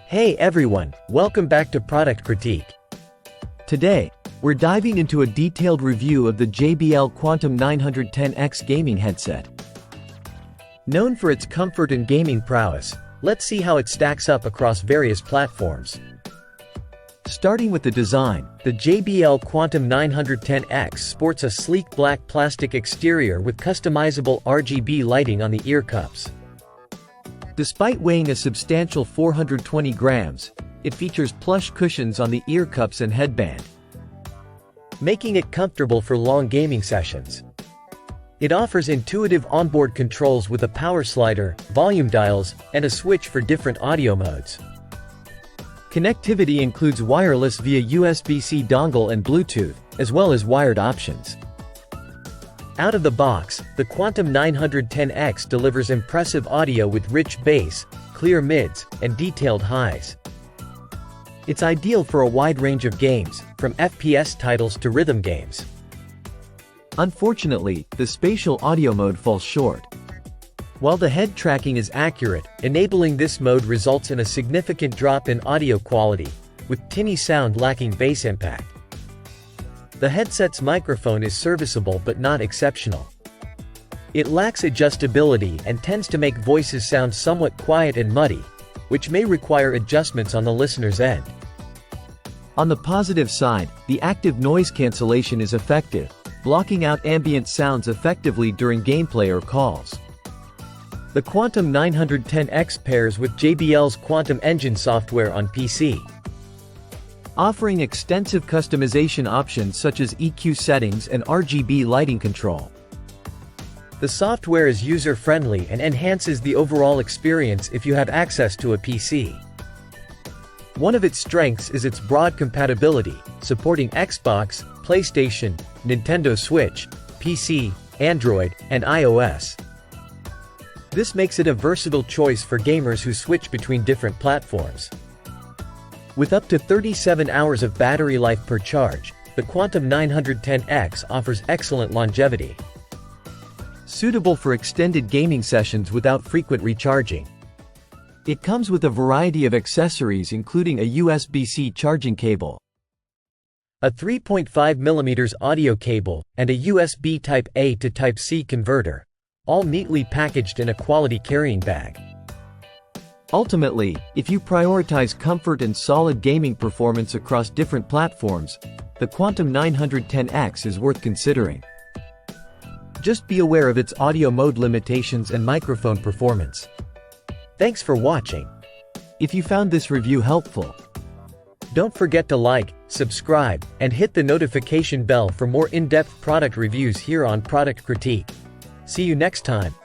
Hey everyone, welcome back to Product Critique. Today, we're diving into a detailed review of the JBL Quantum 910X gaming headset. Known for its comfort and gaming prowess, let's see how it stacks up across various platforms. Starting with the design, the JBL Quantum 910X sports a sleek black plastic exterior with customizable RGB lighting on the ear cups. Despite weighing a substantial 420 grams, it features plush cushions on the ear cups and headband, making it comfortable for long gaming sessions. It offers intuitive onboard controls with a power slider, volume dials, and a switch for different audio modes. Connectivity includes wireless via USB-C dongle and Bluetooth, as well as wired options. Out of the box, the Quantum 910X delivers impressive audio with rich bass, clear mids, and detailed highs. It's ideal for a wide range of games, from FPS titles to rhythm games. Unfortunately, the spatial audio mode falls short. While the head tracking is accurate, enabling this mode results in a significant drop in audio quality, with tinny sound lacking bass impact. The headset's microphone is serviceable but not exceptional. It lacks adjustability and tends to make voices sound somewhat quiet and muddy, which may require adjustments on the listener's end. On the positive side, the active noise cancellation is effective, blocking out ambient sounds effectively during gameplay or calls. The Quantum 910X pairs with JBL's Quantum Engine software on PC, offering extensive customization options such as EQ settings and RGB lighting control. The software is user-friendly and enhances the overall experience if you have access to a PC. One of its strengths is its broad compatibility, supporting Xbox, PlayStation, Nintendo Switch, PC, Android, and iOS. This makes it a versatile choice for gamers who switch between different platforms. With up to 37 hours of battery life per charge, the Quantum 910X offers excellent longevity. Suitable for extended gaming sessions without frequent recharging. It comes with a variety of accessories including a USB-C charging cable, a 3.5mm audio cable, and a USB Type-A to Type-C converter, all neatly packaged in a quality carrying bag. Ultimately, if you prioritize comfort and solid gaming performance across different platforms, the Quantum 910X is worth considering. Just be aware of its audio mode limitations and microphone performance. Thanks for watching. If you found this review helpful, don't forget to like, subscribe, and hit the notification bell for more in-depth product reviews here on Product Critique. See you next time.